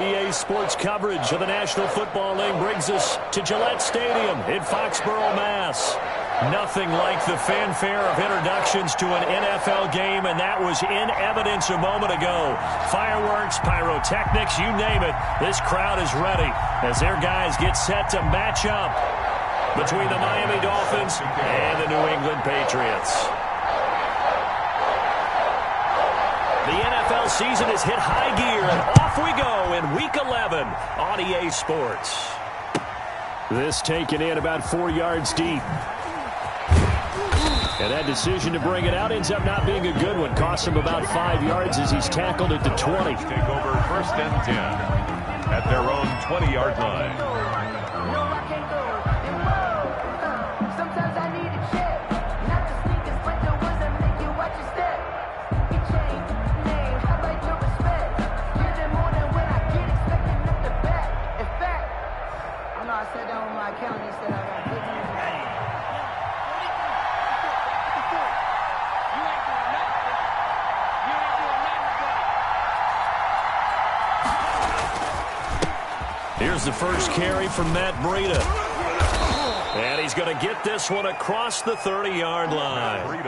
EA Sports coverage of the National Football League brings us to Gillette Stadium in Foxborough, Mass. Nothing like the fanfare of introductions to an NFL game, and that was in evidence a moment ago. Fireworks, pyrotechnics, you name it. This crowd is ready as their guys get set to match up between the Miami Dolphins and the New England Patriots. The NFL season has hit high gear, and off we go in Week 11 on EA Sports. This taken in about 4 yards deep. And that decision to bring it out ends up not being a good one. Costs him about 5 yards as he's tackled at the 20. Take over 1st and 10 at their own 20-yard line. Here's the first carry from Matt Breida. And he's going to get this one across the 30-yard line.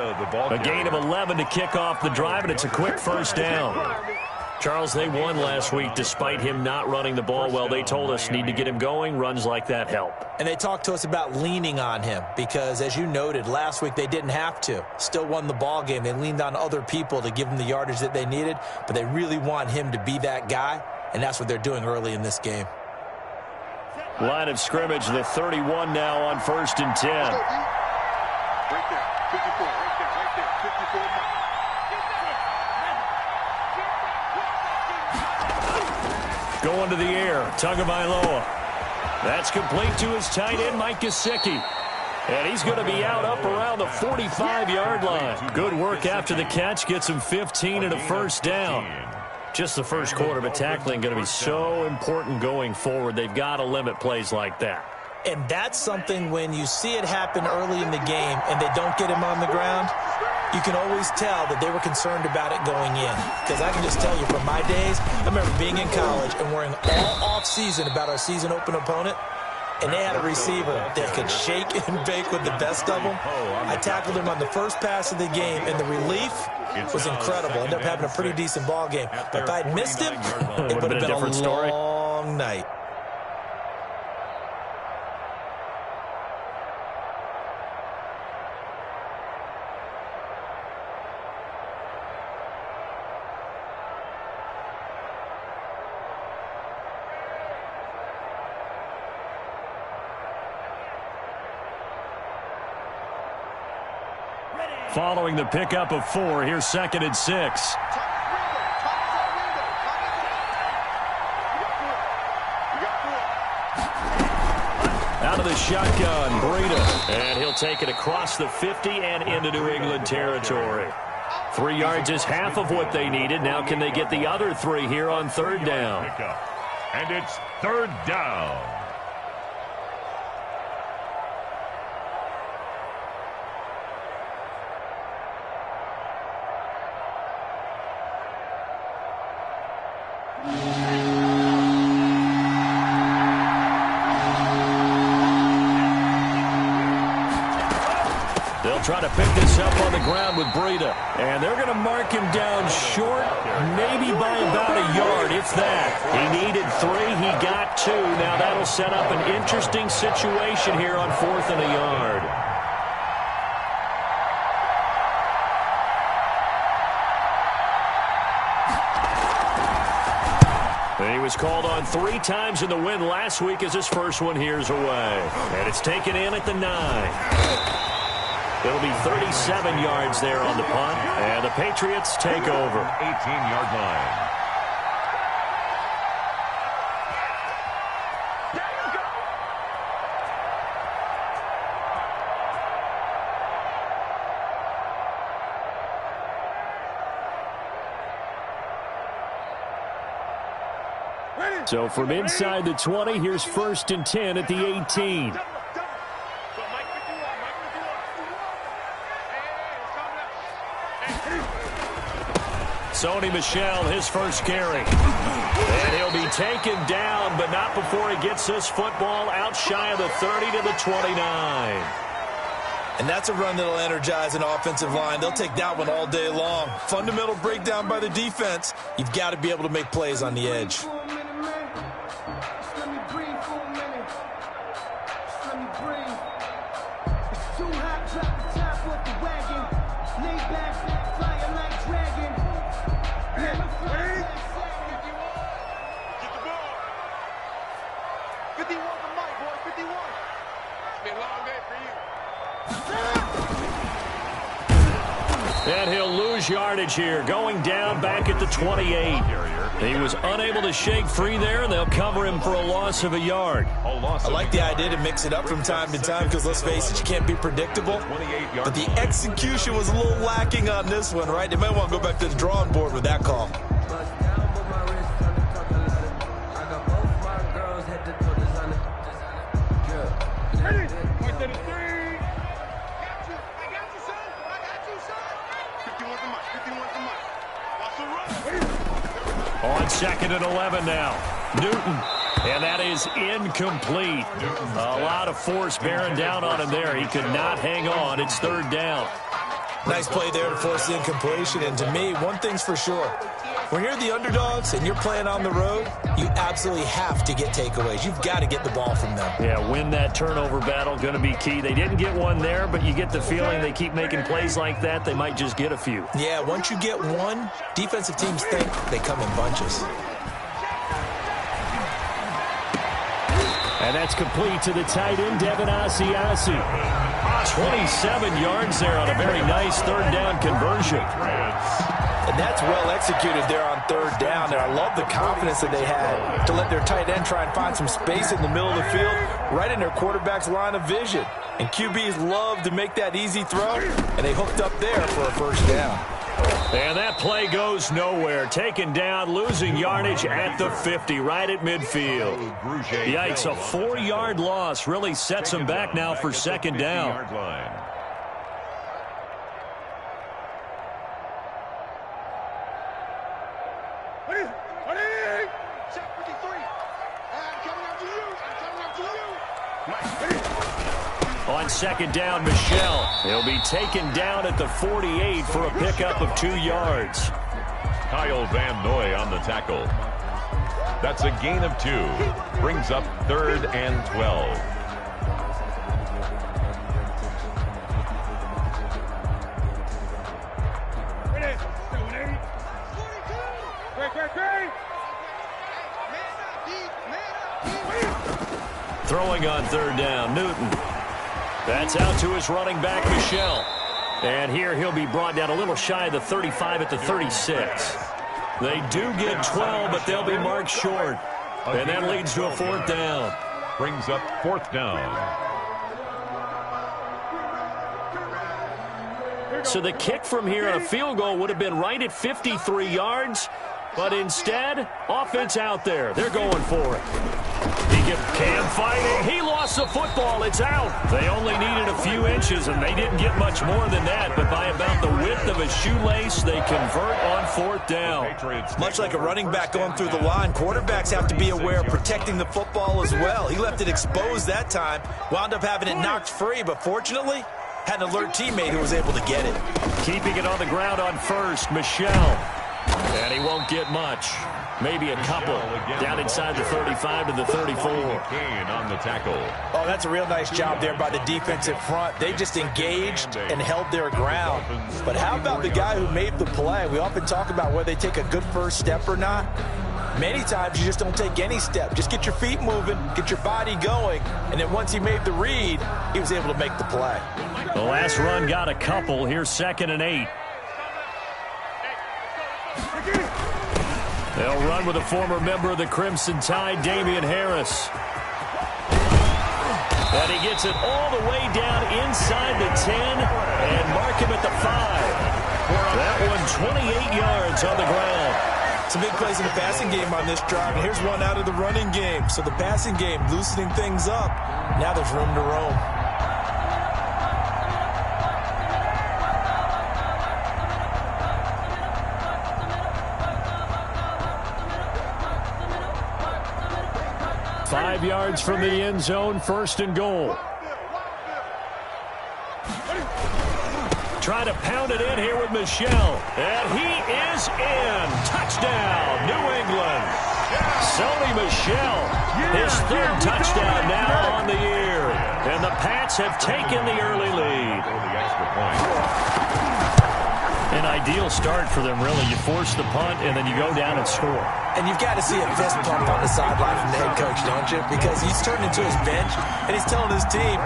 A gain of 11 to kick off the drive, and it's a quick first down. Charles, they won last week despite him not running the ball well. They told us need to get him going. Runs like that help. And they talked to us about leaning on him because, as you noted, last week they didn't have to. Still won the ball game. They leaned on other people to give them the yardage that they needed, but they really want him to be that guy, and that's what they're doing early in this game. Line of scrimmage, the 31 now on 1st and 10. Right there, 54, right there, 54 mark. Going to the air, Tagovailoa. That's complete to his tight end, Mike Gesicki. And he's going to be out up around the 45-yard line. Good work after the catch, gets him 15 and a first down. Just the first quarter, but tackling going to be so important going forward. They've got to limit plays like that. And that's something when you see it happen early in the game and they don't get him on the ground, you can always tell that they were concerned about it going in. Because I can just tell you from my days, I remember being in college and worrying all off-season about our season open opponent. And they had a receiver that could shake and bake with the best of them. I tackled him on the first pass of the game, and the relief was incredible. Ended up having a pretty decent ball game. But if I'd missed him, it would have been a long night. Following the pickup of 4, here's 2nd and 6. Out of the shotgun, Breida. And he'll take it across the 50 and into New England territory. 3 yards is half of what they needed. Now can they get the other 3 here on 3rd down? And it's 3rd down. They'll try to pick this up on the ground with Breida. And they're going to mark him down short, maybe by about a yard, if that. He needed 3. He got 2. Now that'll set up an interesting situation here on 4th and a yard. He was called on 3 times in the win last week as his first one here's away. And it's taken in at the 9. It'll be 37 yards there on the punt, and the Patriots take over. 18-yard line. So from inside the 20, here's 1st and 10 at the 18. Sony Michel, his first carry. And he'll be taken down, but not before he gets this football out shy of the 30 to the 29. And that's a run that'll energize an offensive line. They'll take that one all day long. Fundamental breakdown by the defense. You've got to be able to make plays on the edge. And he'll lose yardage here, going down back at the 28. He was unable to shake free there, and they'll cover him for a loss of a yard. I like the idea to mix it up from time to time because, let's face it, you can't be predictable. But the execution was a little lacking on this one, right? They might want to go back to the drawing board with that call. On 2nd and 11 now. Newton. And that is incomplete. A lot of force bearing down on him there. He could not hang on. It's 3rd down. Nice play there to force the incompletion. And to me, one thing's for sure. When you're the underdogs and you're playing on the road, you absolutely have to get takeaways. You've got to get the ball from them. Yeah, win that turnover battle, going to be key. They didn't get one there, but you get the feeling they keep making plays like that, they might just get a few. Yeah, once you get one, defensive teams think they come in bunches. And that's complete to the tight end, Devin Asiasi. 27 yards there on a very nice 3rd down conversion. And that's well executed there on 3rd down. And I love the confidence that they had to let their tight end try and find some space in the middle of the field, right in their quarterback's line of vision. And QBs love to make that easy throw, and they hooked up there for a 1st down. And that play goes nowhere. Taken down, losing yardage at the 50, right at midfield. Yikes, a 4-yard loss really sets them back now for 2nd down. On 2nd down, Michel. He'll be taken down at the 48 for a pickup of 2 yards. Kyle Van Noy on the tackle. That's a gain of 2. Brings up 3rd and 12. Throwing on 3rd down, Newton. That's out to his running back, Michel. And here he'll be brought down a little shy of the 35 at the 36. They do get 12, but they'll be marked short. And that leads to a 4th down. Brings up 4th down. So the kick from here on a field goal would have been right at 53 yards. But instead, offense out there. They're going for it. Cam fighting. He lost the football. It's out. They only needed a few inches, and they didn't get much more than that. But by about the width of a shoelace, they convert on 4th down. Much like a running back going through the line, quarterbacks have to be aware of protecting the football as well. He left it exposed that time, wound up having it knocked free, but fortunately, had an alert teammate who was able to get it. Keeping it on the ground on 1st, Michel. And he won't get much. Maybe a couple. Down inside the 35 to the 34. On the tackle. Oh, that's a real nice job there by the defensive front. They just engaged and held their ground. But how about the guy who made the play? We often talk about whether they take a good first step or not. Many times you just don't take any step. Just get your feet moving, get your body going, and then once he made the read, he was able to make the play. The last run got a couple. Here's 2nd and 8. They'll run with a former member of the Crimson Tide, Damian Harris. And he gets it all the way down inside the 10 and mark him at the 5. That one 28 yards on the ground. Some big plays in the passing game on this drive, and here's one out of the running game. So the passing game loosening things up. Now there's room to roam. 5 yards from the end zone, 1st and goal. Trying to pound it in here with Michel. And he is in. Touchdown, New England. Sony Michel, his 3rd touchdown now on the year. And the Pats have taken the early lead. The extra point. An ideal start for them, really. You force the punt, and then you go down and score. And you've got to see a fist pump on the sideline from the head coach, don't you? Because he's turned into his bench, and he's telling his team,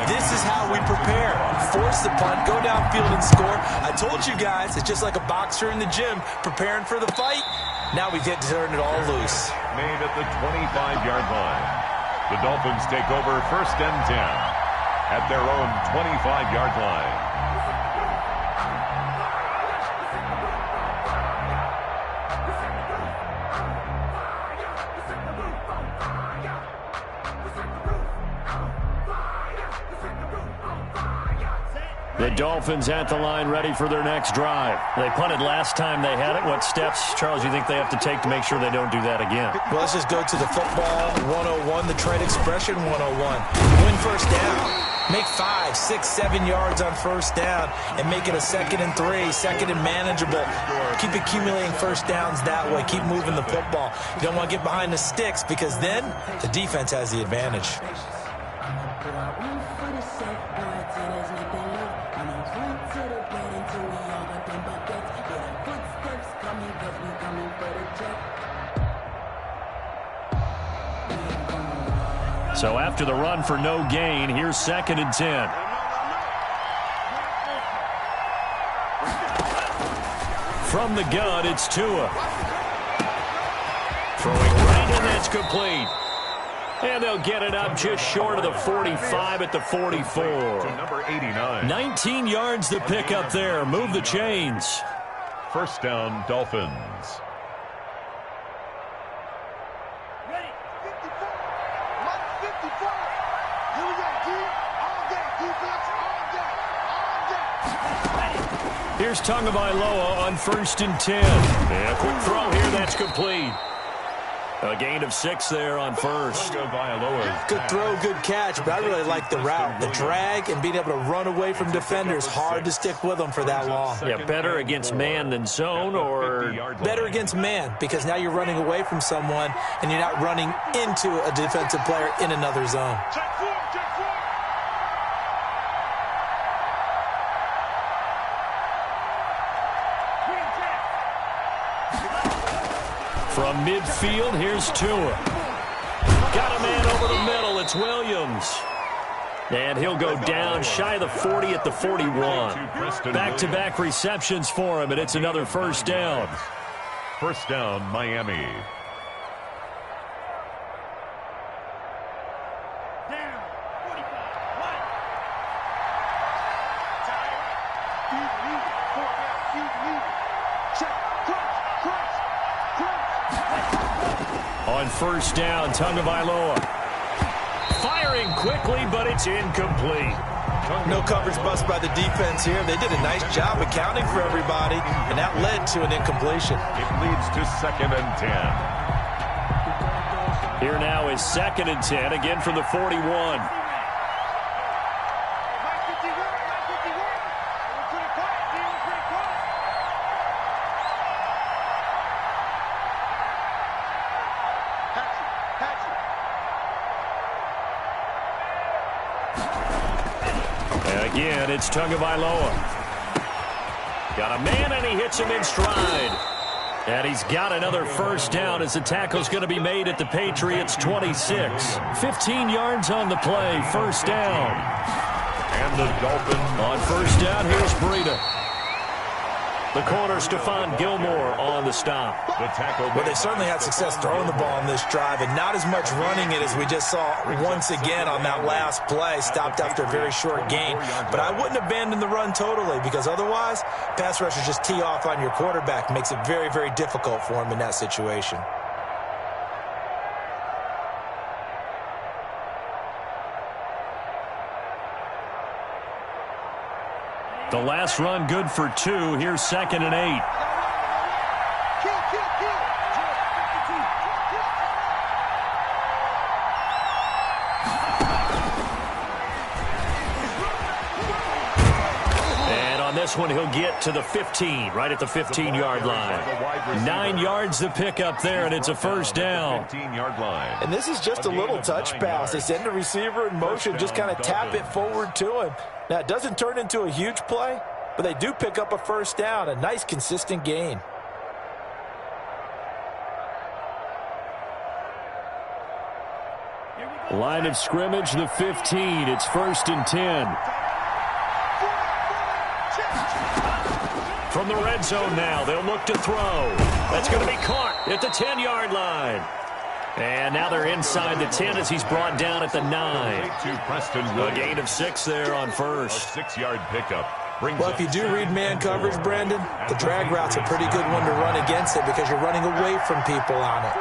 this is how we prepare. Force the punt, go downfield and score. I told you guys, it's just like a boxer in the gym preparing for the fight. Now we get to turn it all loose. Made at the 25-yard line. The Dolphins take over 1st and 10 at their own 25-yard line. The Dolphins at the line, ready for their next drive. They punted last time they had it. What steps, Charles, you think they have to take to make sure they don't do that again? Well, let's just go to the football 101, the trade expression 101. Win 1st down. Make 5, 6, 7 yards on 1st down and make it a 2nd and 3, 2nd and manageable. Keep accumulating 1st downs that way. Keep moving the football. You don't want to get behind the sticks because then the defense has the advantage. So after the run for no gain, here's 2nd and 10. From the gun, it's Tua. Throwing right, and that's complete. And they'll get it up just short of the 45 at the 44. To number 89. 19 yards to pick up there. Move the chains. 1st down, Dolphins. Here's Tagovailoa on 1st and 10. And a quick throw here, that's complete. A gain of 6 there on 1st. Good throw, good catch, but I really like the route. The drag and being able to run away from defenders. Hard to stick with them for that long. Yeah, better against man than zone, or better against man, because now you're running away from someone and you're not running into a defensive player in another zone. From midfield, here's Tua. Got a man over the middle. It's Williams. And he'll go down shy of the 40 at the 41. Back-to-back receptions for him, and it's another 1st down. 1st down, Miami. On 1st down, Tagovailoa. Firing quickly, but it's incomplete. No coverage bust by the defense here. They did a nice job accounting for everybody, and that led to an incompletion. It leads to 2nd and 10. Here now is 2nd and 10, again from the 41. Again, it's Tagovailoa. Got a man, and he hits him in stride. And he's got another 1st down as the tackle's going to be made at the Patriots' 26. 15 yards on the play, 1st down. And the Dolphins. On 1st down, here's Breida. The corner, Stephon Gilmore on the stop. The tackle. Well, they certainly had success throwing the ball on this drive, and not as much running it as we just saw once again on that last play. Stopped after a very short gain. But I wouldn't abandon the run totally, because otherwise, pass rushers just tee off on your quarterback. Makes it very, very difficult for him in that situation. The last run good for 2. Here's 2nd and 8. this one, he'll get to the 15, right at the 15-yard line. 9 yards to pick up there, and it's a first down. 15-yard line. And this is just a little touch pass. They send the receiver in motion, just kind of tap it forward to him. Now, it doesn't turn into a huge play, but they do pick up a first down, a nice, consistent gain. Line of scrimmage, the 15. It's 1st and 10. From the red zone now, they'll look to throw. That's going to be caught at the 10-yard line. And now they're inside the 10 as he's brought down at the 9. A gain of 6 there on first. A 6-yard pickup. Well, if you do read man coverage, Brandon, the drag route's a pretty good one to run against it because you're running away from people on it.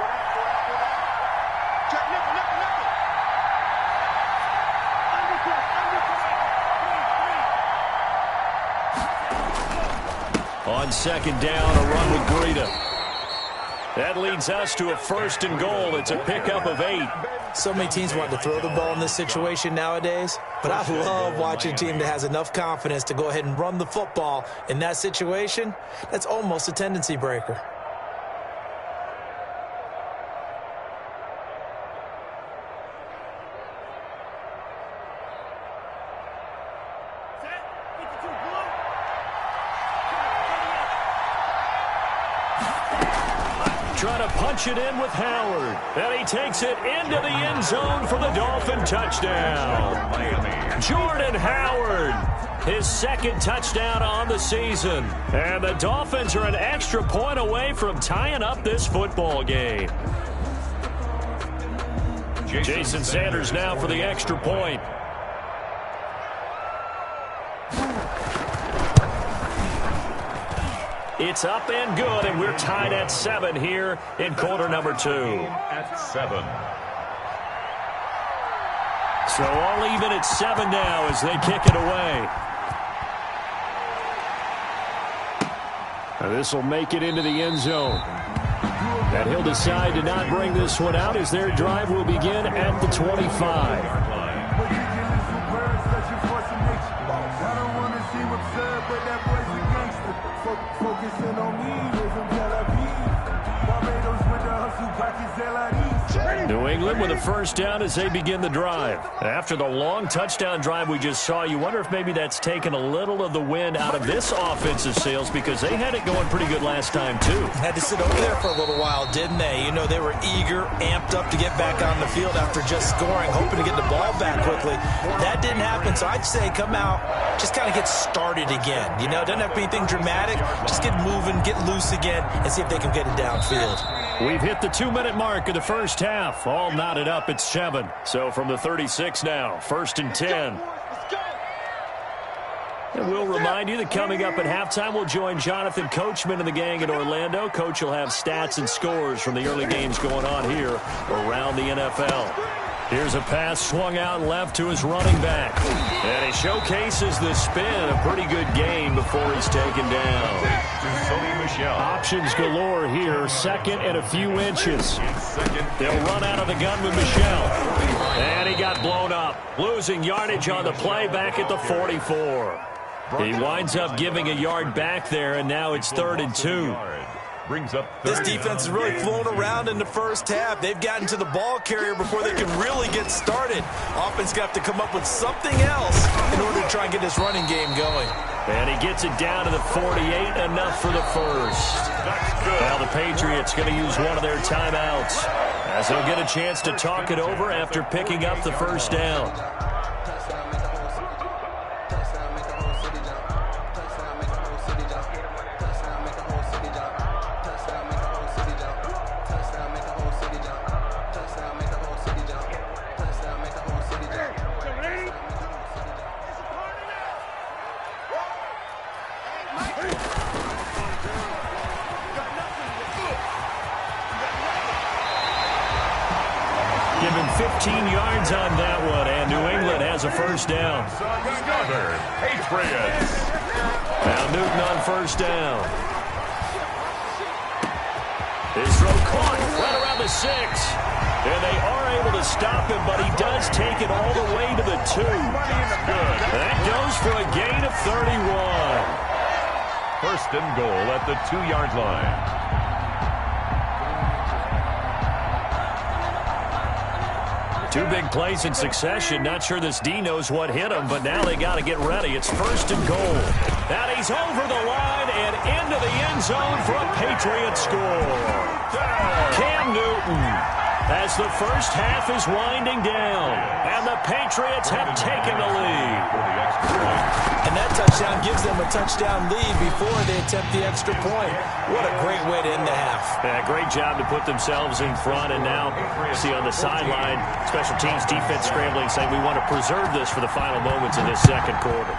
On second down, a run with Greta. That leads us to a 1st and goal. It's a pickup of 8. So many teams want to throw the ball in this situation nowadays, but I love watching a team that has enough confidence to go ahead and run the football. In that situation, that's almost a tendency breaker. Trying to punch it in with Howard. And he takes it into the end zone for the Dolphin touchdown. Jordan Howard, his 2nd touchdown on the season. And the Dolphins are an extra point away from tying up this football game. Jason Sanders now for the extra point. It's up and good, and we're tied at 7 here in quarter number 2. At 7. So all even at 7 now as they kick it away. This will make it into the end zone. And he'll decide to not bring this one out as their drive will begin at the 25. Focusing on me, from Tel Aviv. Barbados with the hustle, pockets, New England with a first down as they begin the drive. After the long touchdown drive we just saw, you wonder if maybe that's taken a little of the wind out of this offensive sails because they had it going pretty good last time too. Had to sit over there for a little while, didn't they? You know, they were eager, amped up to get back on the field after just scoring, hoping to get the ball back quickly. That didn't happen, so I'd say come out, just kind of get started again. You know, it doesn't have to be anything dramatic. Just get moving, get loose again, and see if they can get it downfield. We've hit the 2-minute mark of the first half. All knotted up at 7. So from the 36 now, 1st and 10. And we'll remind you that coming up at halftime, we'll join Jonathan Coachman and the gang in Orlando. Coach will have stats and scores from the early games going on here around the NFL. Here's a pass swung out left to his running back. And he showcases the spin. A pretty good gain before he's taken down. Options galore here. 2nd and a few inches. They'll run out of the gun with Michel. And he got blown up. Losing yardage on the play back at the 44. He winds up giving a yard back there, and now it's 3rd and 2. Brings up this defense has really flown around in the first half. They've gotten to the ball carrier before they can really get started. Offense got to come up with something else in order to try and get this running game going. And he gets it down to the 48, enough for the first. Now the Patriots going to use one of their timeouts as they'll get a chance to talk it over after picking up the first down. Given 15 yards on that one, and New England has a first down. Patriots. Now Newton on first down. His throw caught right around the 6. And they are able to stop him, but he does take it all the way to the 2. That goes for a gain of 31. First and goal at the 2-yard line. Two big plays in succession. Not sure this D knows what hit him, but now they got to get ready. It's first and goal. And he's over the line and into the end zone for a Patriot score. Cam Newton, as the first half is winding down, and the Patriots have taken the lead. And that touchdown gives them a touchdown lead before they attempt the extra point. What a great way to end the half. Yeah, great job to put themselves in front, and now see on the sideline, special teams defense scrambling, saying we want to preserve this for the final moments of this second quarter.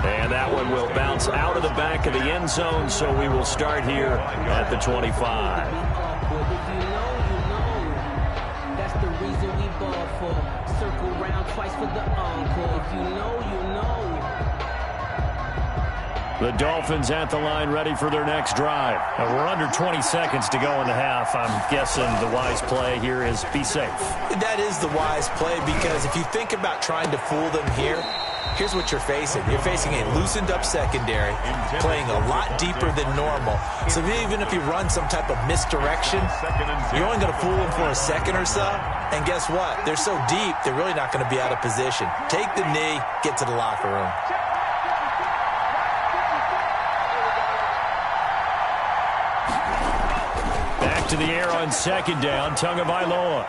And that one will bounce out of the back of the end zone, so we will start here at the 25. That's the reason we ball for. Circle round twice for the encore. If you know, you know. The Dolphins at the line, ready for their next drive. Now, we're under 20 seconds to go in the half. I'm guessing the wise play here is be safe. That is the wise play, because if you think about trying to fool them here, here's what you're facing. You're facing a loosened-up secondary, playing a lot deeper than normal. So even if you run some type of misdirection, you're only going to fool them for a second or so. And guess what? They're so deep, they're really not going to be out of position. Take the knee, get to the locker room. Back to the air on second down, Tagovailoa.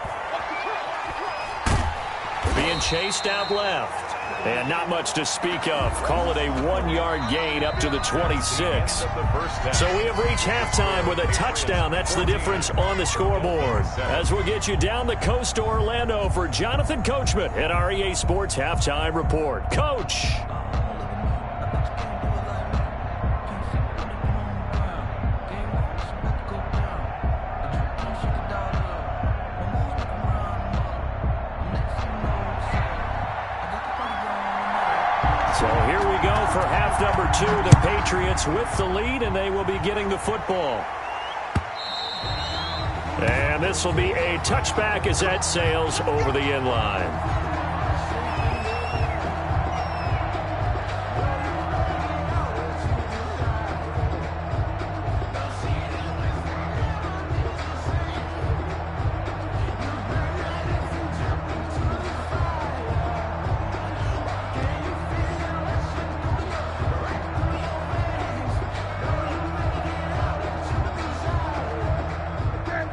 Being chased out left. And not much to speak of. Call it a 1-yard gain up to the 26. So we have reached halftime with a touchdown. That's the difference on the scoreboard. As we'll get you down the coast to Orlando for Jonathan Coachman at our EA Sports Halftime Report. Coach. So here we go for half number 2. The Patriots with the lead, and they will be getting the football. And this will be a touchback as that sails over the end line.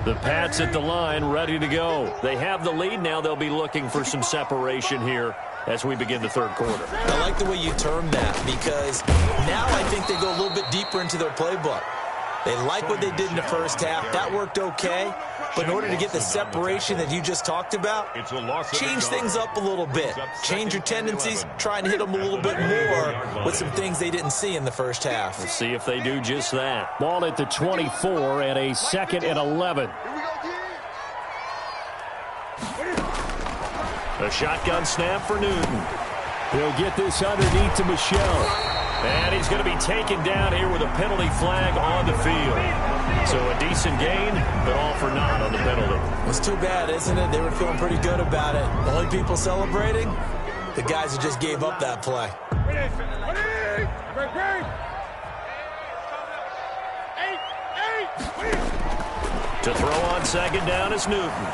The Pats at the line, ready to go. They have the lead now. They'll be looking for some separation here as we begin the third quarter. I like the way you term that, because now I think they go a little bit deeper into their playbook. They like what they did in the first half. That worked okay. But in order to get the separation that you just talked about, change things up a little bit. Change your tendencies, try and hit them a little bit more with some things they didn't see in the first half. Let's see if they do just that. Ball at the 24 and a 2nd and 11. A shotgun snap for Newton. He'll get this underneath to Michel. And he's going to be taken down here with a penalty flag on the field. So a decent gain, but all for naught on the penalty. It's too bad, isn't it? They were feeling pretty good about it. The only people celebrating, the guys who just gave up that play. To throw on second down is Newton.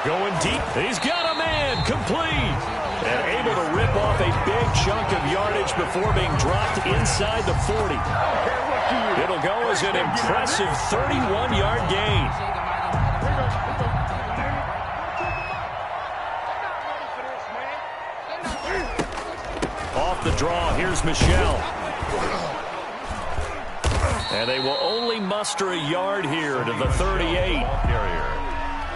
Going deep. He's got a man. Complete. And able to rip off a big chunk of yardage before being dropped inside the 40. It'll go as an impressive 31-yard gain. Off the draw, here's Michel. And they will only muster a yard here to the 38.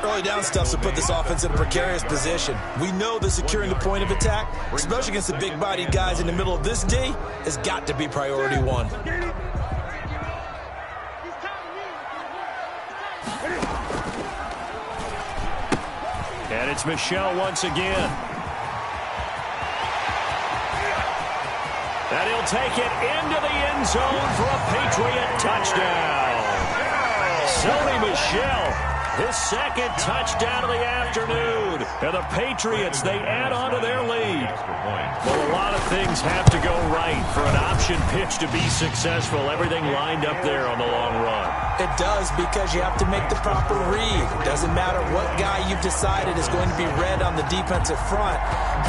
Early down stuff to put this offense in a precarious position. We know that securing the point of attack, especially against the big-bodied guys in the middle of this D, has got to be priority one. And it's Michel once again. And he'll take it into the end zone for a Patriot touchdown. Sony Michel his second touchdown of the afternoon. And the Patriots, they add on to their lead. Well, a lot of things have to go right for an option pitch to be successful. Everything lined up there on the long run. It does, because you have to make the proper read. It doesn't matter what guy you've decided is going to be read on the defensive front.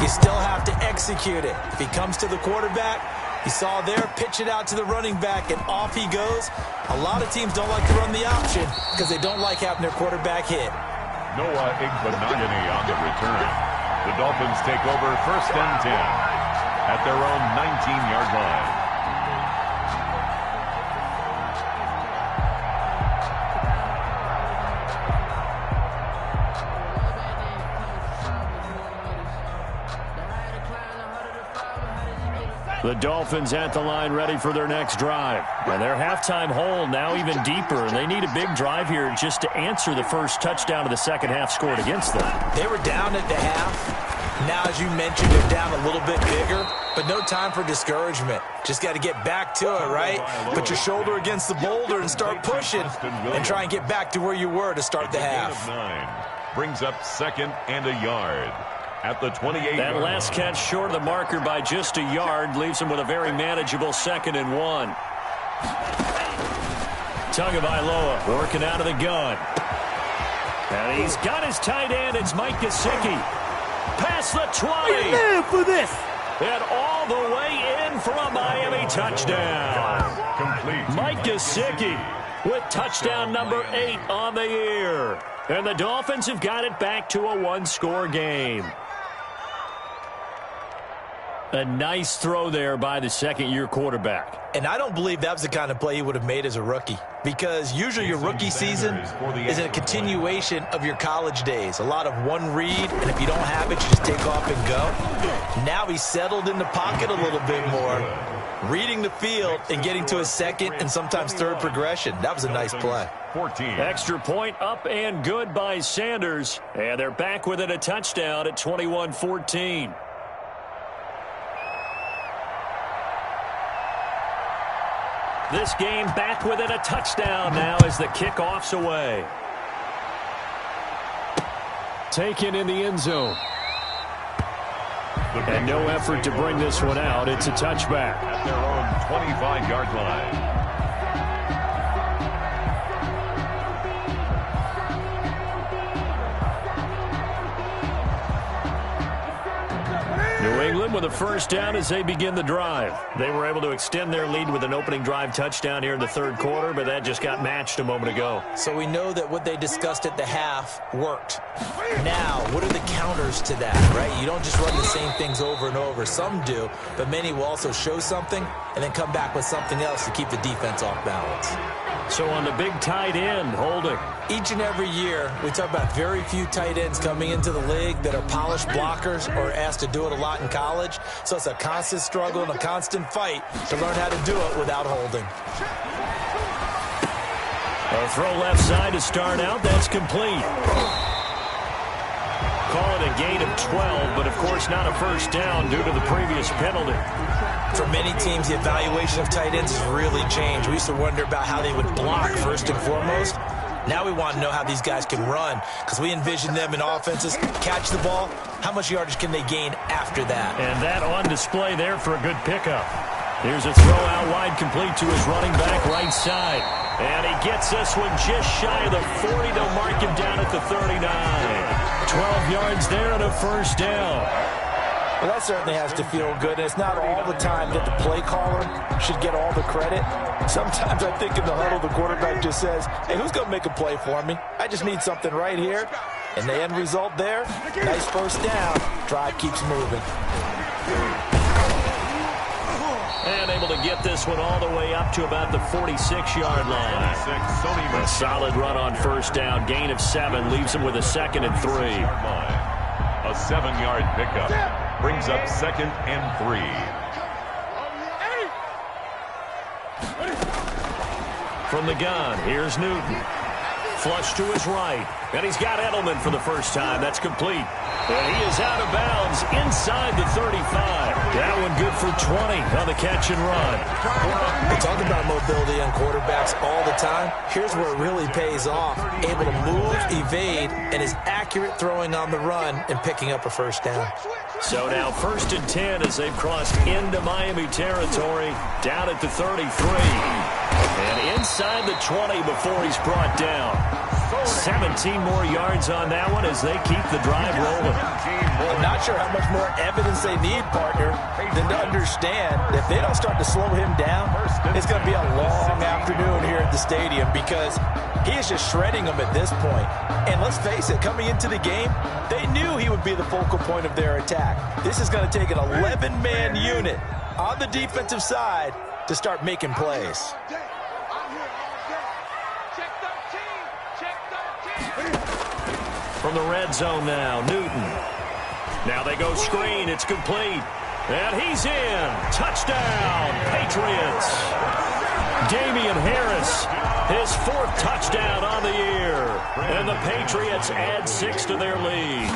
You still have to execute it. If he comes to the quarterback, you saw there, pitch it out to the running back, and off he goes. A lot of teams don't like to run the option because they don't like having their quarterback hit. Noah Igbenogany on the return. The Dolphins take over 1st and 10 at their own 19-yard line. The Dolphins at the line, ready for their next drive. And their halftime hole now even deeper, and they need a big drive here just to answer the first touchdown of the second half scored against them. They were down at the half. Now, as you mentioned, they're down a little bit bigger, but no time for discouragement. Just got to get back to it, right? Put your shoulder against the boulder and start pushing and try and get back to where you were to start the half. 9 brings up 2nd and a yard. At the 28. That last catch short of the marker by just a yard leaves him with a very manageable 2nd and 1. Tagovailoa working out of the gun. And he's got his tight end. It's Mike Gesicki. Past the 20. We live for this. And all the way in for a Miami touchdown. Complete. Mike Gesicki with touchdown number 8 on the year. And the Dolphins have got it back to a one-score game. A nice throw there by the second-year quarterback. And I don't believe that was the kind of play he would have made as a rookie, because usually your rookie season is a continuation of your college days. A lot of one read, and if you don't have it, you just take off and go. Now he's settled in the pocket a little bit more, reading the field and getting to his second and sometimes third progression. That was a nice play. 14. Extra point up and good by Sanders. And they're back within a touchdown at 21-14. This game back within a touchdown now as the kickoff's away. Taken in the end zone. And no effort to bring this one out. It's a touchback. At their own 25-yard line. New England with a first down as they begin the drive. They were able to extend their lead with an opening drive touchdown here in the third quarter, but that just got matched a moment ago. So we know that what they discussed at the half worked. Now, what are the counters to that, right? You don't just run the same things over and over. Some do, but many will also show something and then come back with something else to keep the defense off balance. So on the big tight end, holding. Each and every year, we talk about very few tight ends coming into the league that are polished blockers or asked to do it a lot in college. So it's a constant struggle and a constant fight to learn how to do it without holding. A throw left side to start out. That's complete. Call it a gain of 12, but of course not a first down due to the previous penalty. For many teams, the evaluation of tight ends has really changed. We used to wonder about how they would block first and foremost. Now we want to know how these guys can run, because we envision them in offenses catch the ball. How much yardage can they gain after that? And that on display there for a good pickup. Here's a throw out wide, complete to his running back right side. And he gets this one just shy of the 40. They'll mark him down at the 39. 12 yards there and a first down. Well, that certainly has to feel good. And it's not all the time that the play caller should get all the credit. Sometimes I think in the huddle, the quarterback just says, hey, who's going to make a play for me? I just need something right here. And the end result there, nice first down. Drive keeps moving. And able to get this one all the way up to about the 46-yard line. A solid run on first down. Gain of 7 leaves him with a 2nd and 3. A 7-yard pickup brings up 2nd and 3. From the gun, here's Newton. Flush to his right. And he's got Edelman for the first time. That's complete. And he is out of bounds inside the 35. That one good for 20 on the catch and run. We talk about mobility on quarterbacks all the time. Here's where it really pays off. Able to move, evade, and is accurate throwing on the run and picking up a first down. So now 1st and 10 as they've crossed into Miami territory, down at the 33. And inside the 20 before he's brought down. 17 more yards on that one as they keep the drive rolling. I'm not sure how much more evidence they need, partner, than to understand that if they don't start to slow him down, it's going to be a long afternoon here at the stadium because he is just shredding them at this point. And let's face it, coming into the game, they knew he would be the focal point of their attack. This is going to take an 11-man unit on the defensive side to start making plays. From the red zone now, Newton. Now they go screen. It's complete. And he's in. Touchdown, Patriots. Damian Harris, his 4th touchdown on the year. And the Patriots add 6 to their lead.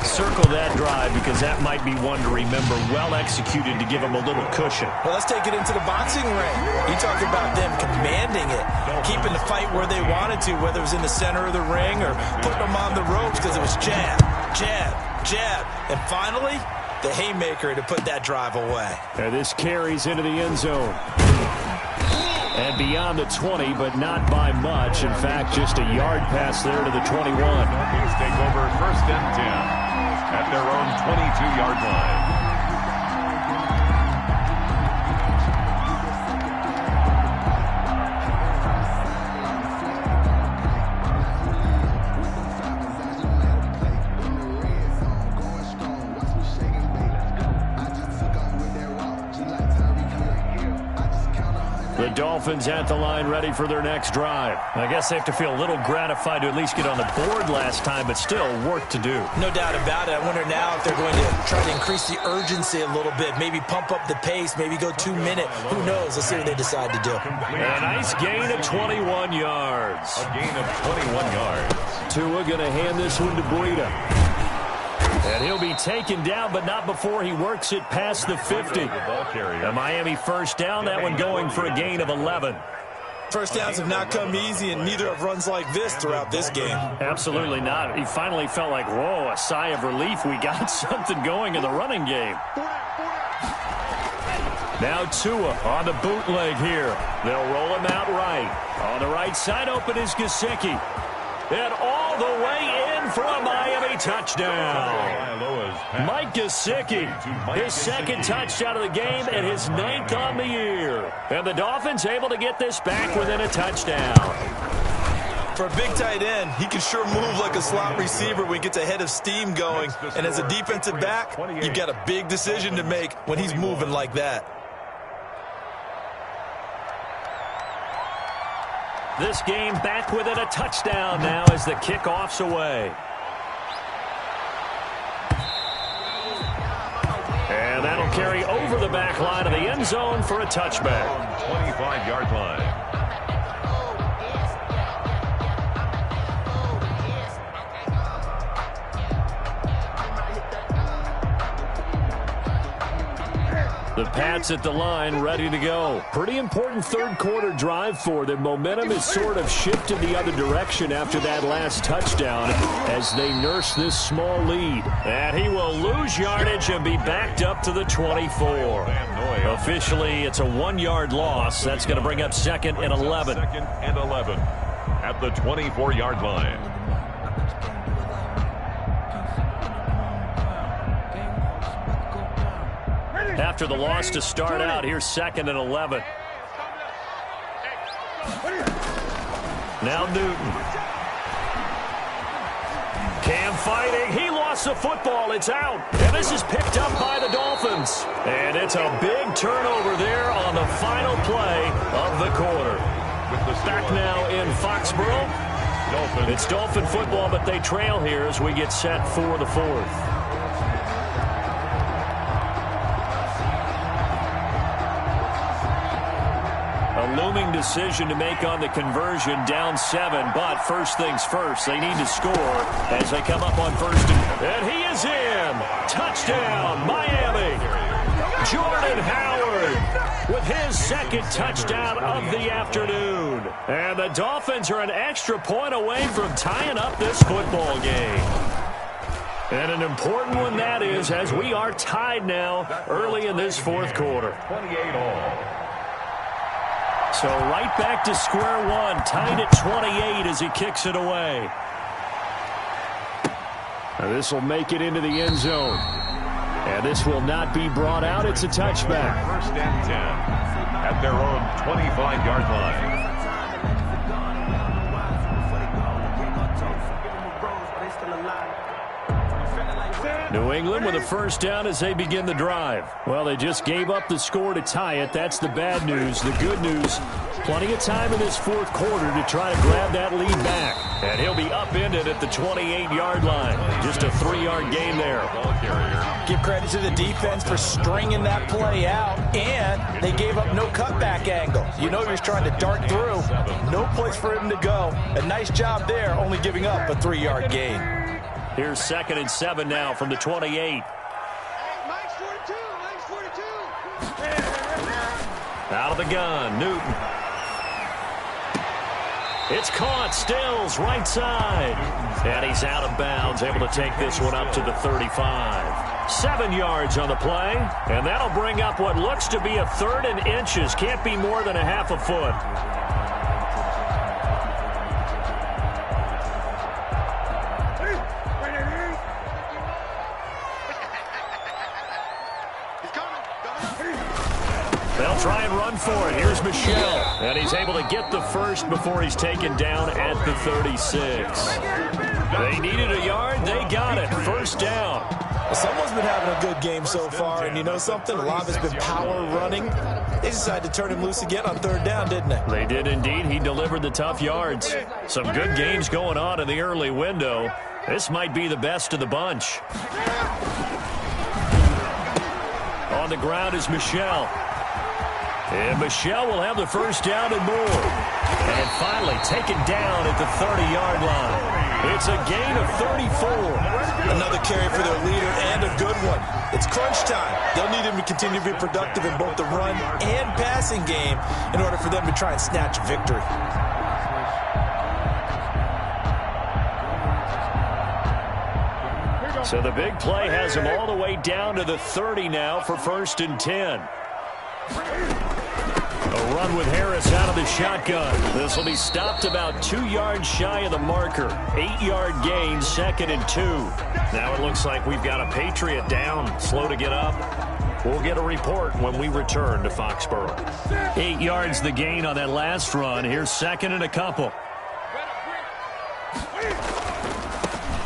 Circle that drive because that might be one to remember. Well executed to give them a little cushion. Well, let's take it into the boxing ring. You talk about them commanding it, keeping the fight where they wanted to, whether it was in the center of the ring or putting them on the ropes because it was jab, jab, jab. And finally, the haymaker to put that drive away. And this carries into the end zone. And beyond the 20, but not by much. In fact, just a yard pass there to the 21. Dolphins take over 1st and 10 at their own 22-yard line. The Dolphins at the line ready for their next drive. I guess they have to feel a little gratified to at least get on the board last time, but still work to do. No doubt about it. I wonder now if they're going to try to increase the urgency a little bit, maybe pump up the pace, maybe go 2-minute. Who knows? Let's see what they decide to do. A nice gain of 21 yards. A gain of 21 yards. Tua going to hand this one to Breida. And he'll be taken down, but not before he works it past the 50. A Miami first down, that one going for a gain of 11. First downs have not come easy, and neither have runs like this throughout this game. Absolutely not. He finally felt like, whoa, a sigh of relief. We got something going in the running game. Now Tua on the bootleg here. They'll roll him out right. On the right side open is Gesicki. And all the way in for a Miami touchdown. Mike Gesicki, his 2nd touchdown of the game and his 9th on the year. And the Dolphins able to get this back within a touchdown. For a big tight end, he can sure move like a slot receiver when he gets a head of steam going. And as a defensive back, you've got a big decision to make when he's moving like that. This game back within a touchdown now as the kickoff's away. And that'll carry over the back line of the end zone for a touchback. 25-yard line. The Pats at the line, ready to go. Pretty important 3rd quarter drive for them. Momentum has sort of shifted the other direction after that last touchdown as they nurse this small lead. And he will lose yardage and be backed up to the 24. Officially, it's a 1-yard loss. That's going to bring up 2nd and 11. 2nd and 11 at the 24-yard line. After the loss to start out, here's 2nd and 11. Now Newton. Cam fighting. He lost the football. It's out. And this is picked up by the Dolphins. And it's a big turnover there on the final play of the quarter. Back now in Foxborough. It's Dolphin football, but they trail here as we get set for the 4th. A looming decision to make on the conversion, down 7. But first things first, they need to score as they come up on first. And he is in. Touchdown, Miami. Jordan Howard with his second touchdown of the afternoon. And the Dolphins are an extra point away from tying up this football game. And an important one that is, as we are tied now early in this fourth quarter. 28-all. So right back to square one, tied at 28 as he kicks it away. Now this will make it into the end zone. And this will not be brought out. It's a touchback. First and 10 at their own 25-yard line. New England with a first down as they begin the drive. Well, they just gave up the score to tie it. That's the bad news. The good news, plenty of time in this fourth quarter to try to grab that lead back. And he'll be upended at the 28-yard line. Just a 3-yard gain there. Give credit to the defense for stringing that play out, and they gave up no cutback angle. You know he was trying to dart through. No place for him to go. A nice job there, only giving up a 3-yard gain. Here's 2nd and 7 now from the 28. Out of the gun, Newton. It's caught, Stills, right side. And he's out of bounds, able to take this one up to the 35. 7 yards on the play, and that'll bring up what looks to be a 3rd and inches. Can't be more than a half a foot. They'll try and run for it. Here's Michelle. And he's able to get the first before he's taken down at the 36. They needed a yard. They got it. First down. Well, someone's been having a good game so far, and you know something? A lot of it's been power running. They decided to turn him loose again on 3rd down, didn't they? They did indeed. He delivered the tough yards. Some good games going on in the early window. This might be the best of the bunch. On the ground is Michelle. And Michelle will have the first down and more. And finally taken down at the 30-yard line. It's a gain of 34. Another carry for their leader and a good one. It's crunch time. They'll need him to continue to be productive in both the run and passing game in order for them to try and snatch victory. So the big play has him all the way down to the 30 now for 1st and 10. A run with Harris out of the shotgun. This will be stopped about 2 yards shy of the marker. 8-yard gain, 2nd and 2. Now it looks like we've got a Patriot down, slow to get up. We'll get a report when we return to Foxborough. 8 yards the gain on that last run. Here's 2nd and a couple.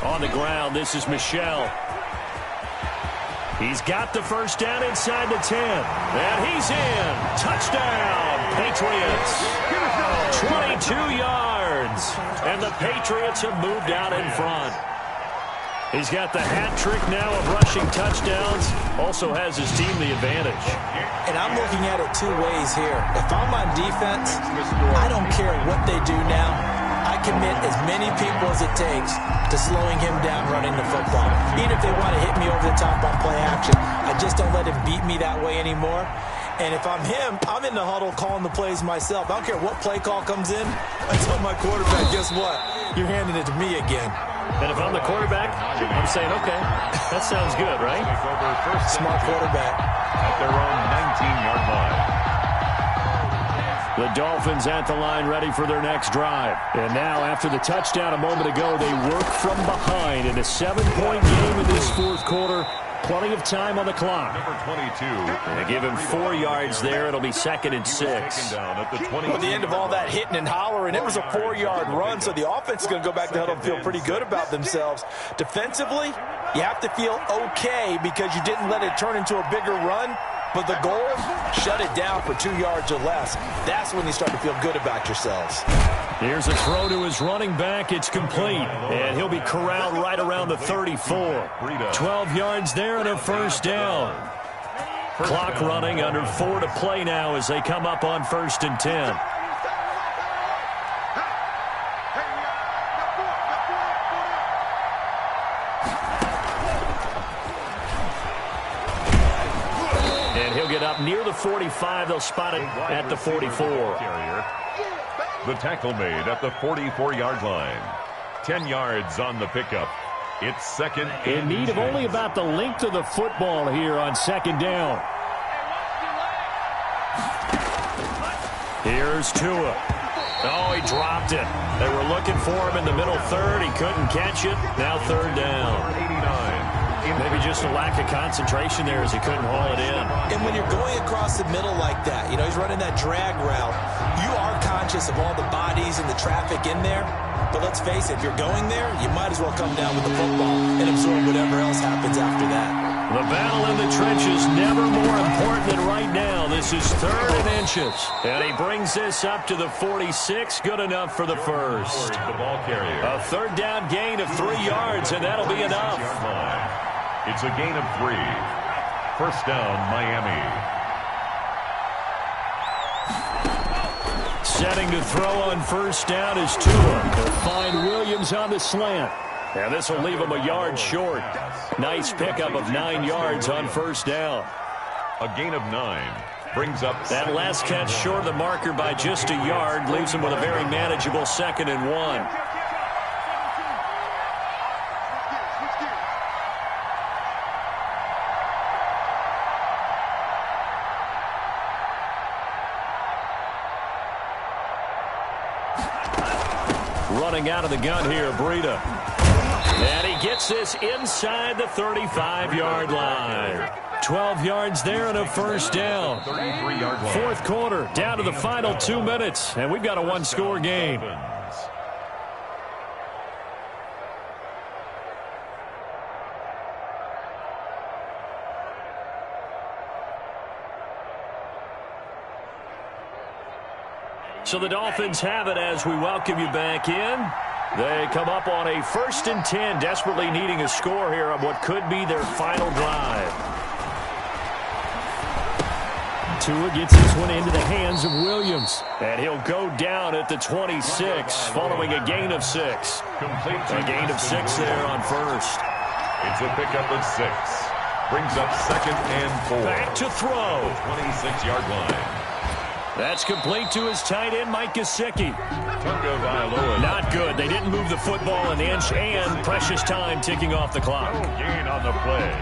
On the ground, this is Michelle. He's got the first down inside the 10. And he's in. Touchdown, Patriots. 22 yards. And the Patriots have moved out in front. He's got the hat trick now of rushing touchdowns. Also has his team the advantage. And I'm looking at it 2 ways here. If I'm on defense, I don't care what they do now. I commit as many people as it takes to slowing him down running the football. Even if they want to hit me over the top on play action, I just don't let him beat me that way anymore. And if I'm him, I'm in the huddle calling the plays myself. I don't care what play call comes in. I tell my quarterback, guess what? You're handing it to me again. And if I'm the quarterback, I'm saying, okay, that sounds good, right? Smart quarterback. At their own 19-yard line. The Dolphins at the line ready for their next drive. And now, after the touchdown a moment ago, they work from behind in a 7-point game in this fourth quarter. Plenty of time on the clock. Number 22. They give him 4 yards there. It'll be 2nd and 6. At the At the end of all that hitting and hollering, it was a 4-yard run, so the offense is going to go back to the huddle and feel pretty good about themselves. Defensively, you have to feel okay because you didn't let it turn into a bigger run. But the goal, shut it down for 2 yards or less. That's when you start to feel good about yourselves. Here's a throw to his running back. It's complete. And he'll be corralled right around the 34. 12 yards there and a first down. Clock running, under 4 to play now as they come up on 1st and 10. And he'll get up near the 45. They'll spot it at the 44. The tackle made at the 44-yard line. 10 yards on the pickup. It's second in need of only about the length of the football here on 2nd down. Here's Tua. Oh, he dropped it. They were looking for him in the middle third. He couldn't catch it. Now 3rd down. 89. Maybe just a lack of concentration there as he couldn't haul it in. And when you're going across the middle like that, he's running that drag route, you are conscious of all the bodies and the traffic in there. But let's face it, if you're going there, you might as well come down with the football and absorb whatever else happens after that. The battle in the trenches never more important than right now. This is 3rd and inches. And he brings this up to the 46. Good enough for the first. The ball carrier. A 3rd down gain of 3 yards, and that'll be enough. It's a gain of 3. 1st down, Miami. Setting to throw on 1st down is Tua. He'll find Williams on the slant. And this will leave him a yard short. Nice pickup of 9 yards on 1st down. A gain of 9 brings up that last catch short of the marker by just a yard. Leaves him with a very manageable 2nd and 1. Running out of the gun here, Breida. And he gets this inside the 35-yard line. 12 yards there and a 1st down. 33-yard line. 4th quarter, down to the final 2 minutes, and we've got a 1-score game. So the Dolphins have it as we welcome you back in. They come up on a 1st and 10, desperately needing a score here on what could be their final drive. Tua gets this one into the hands of Williams. And he'll go down at the 26, following a gain of 6. A gain of 6 there on 1st. It's a pickup of 6. Brings up 2nd and 4. Back to throw. 26-yard line. That's complete to his tight end, Mike Gesicki. Not good. They didn't move the football an inch, and precious time ticking off the clock. No gain on the play.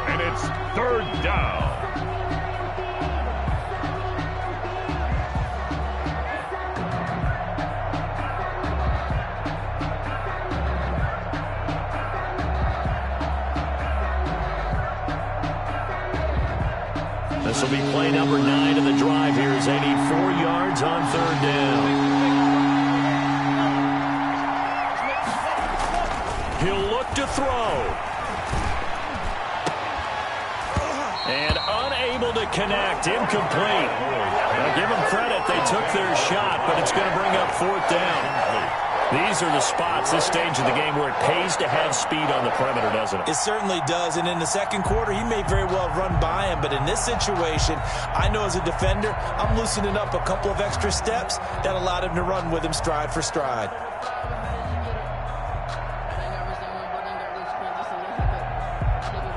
And it's 3rd down. This will be play number 9 of the drive here as they need 4 yards on 3rd down. He'll look to throw. And unable to connect. Incomplete. Now give them credit. They took their shot, but it's going to bring up 4th down. These are the spots, this stage of the game, where it pays to have speed on the perimeter, doesn't it? It certainly does, and in the 2nd quarter, he may very well run by him, but in this situation, I know as a defender, I'm loosening up a couple of extra steps that allowed him to run with him stride for stride.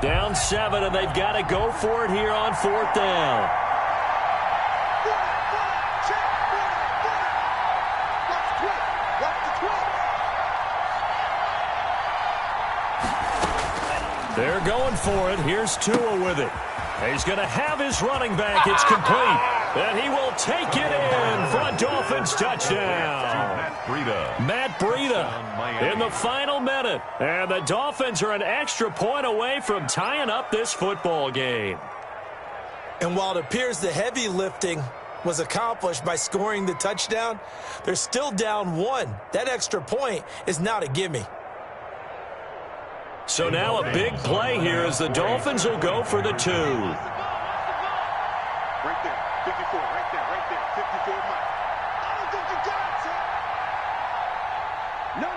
Down 7, and they've got to go for it here on 4th down. They're going for it. Here's Tua with it. He's going to have his running back. It's complete. And he will take it in for a Dolphins touchdown. Matt Breida in the final minute. And the Dolphins are an extra point away from tying up this football game. And while it appears the heavy lifting was accomplished by scoring the touchdown, they're still down 1. That extra point is not a gimme. So now a big play here as the Dolphins will go for the 2. Right there, 54, right there, 54 Mike. I don't think you got it, son. No.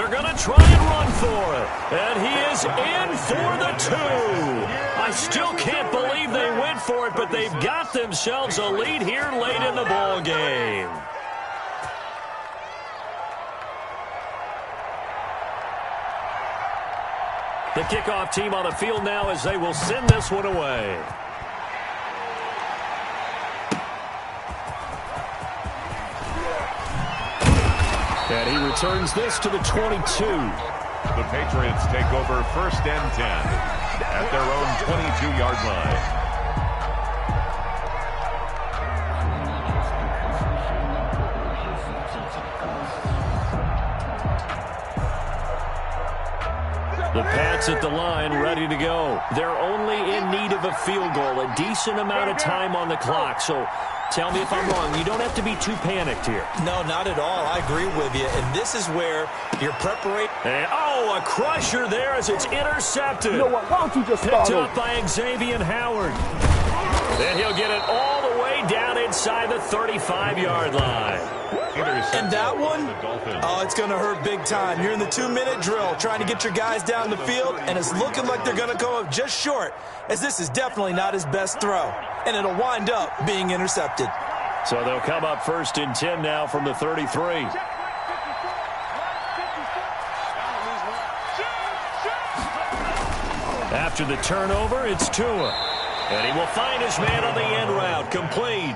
They're going to try and run for it. And he is in for the 2. I still can't believe they went for it, but they've got themselves a lead here late in the ball game. The kickoff team on the field now as they will send this one away. And he returns this to the 22. The Patriots take over 1st and 10 at their own 22-yard line. The Pats at the line, ready to go. They're only in need of a field goal, a decent amount of time on the clock. So tell me if I'm wrong. You don't have to be too panicked here. No, not at all. I agree with you. And this is where your preparation... a crusher there as it's intercepted. You know what? Why don't you just picked up by Xavier Howard. Then he'll get it all the way down inside the 35-yard line. And that one, oh, it's going to hurt big time. You're in the 2-minute drill trying to get your guys down the field, and it's looking like they're going to come up just short, as this is definitely not his best throw. And it'll wind up being intercepted. So they'll come up 1st and 10 now from the 33. After the turnover, it's Tua. And he will find his man on the end route. Complete.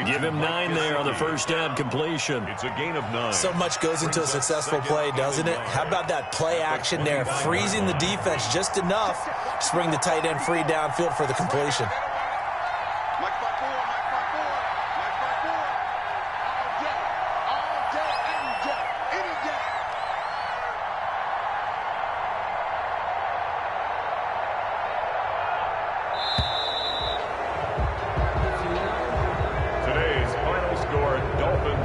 Give him 9 there on the first down completion. It's a gain of 9. So much goes into a successful play, doesn't it? How about that play action there, freezing the defense just enough to bring the tight end free downfield for the completion.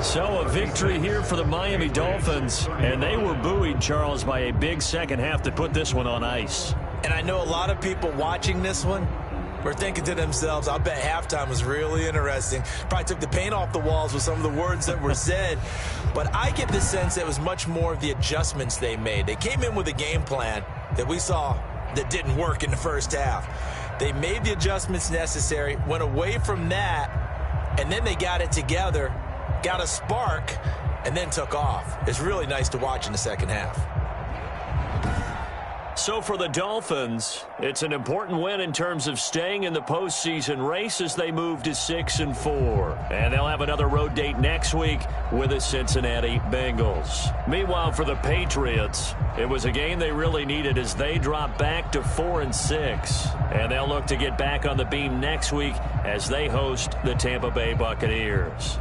So a victory here for the Miami Dolphins, and they were buoyed, Charles, by a big second half to put this one on ice. And I know a lot of people watching this one were thinking to themselves, I'll bet halftime was really interesting. Probably took the paint off the walls with some of the words that were said. But I get the sense it was much more of the adjustments they made. They came in with a game plan that we saw that didn't work in the first half. They made the adjustments necessary, went away from that, and then they got it together, got a spark, and then took off. It's really nice to watch in the second half. So for the Dolphins, it's an important win in terms of staying in the postseason race as they move to 6-4. And they'll have another road date next week with the Cincinnati Bengals. Meanwhile, for the Patriots, it was a game they really needed as they drop back to 4-6. And they'll look to get back on the beam next week as they host the Tampa Bay Buccaneers.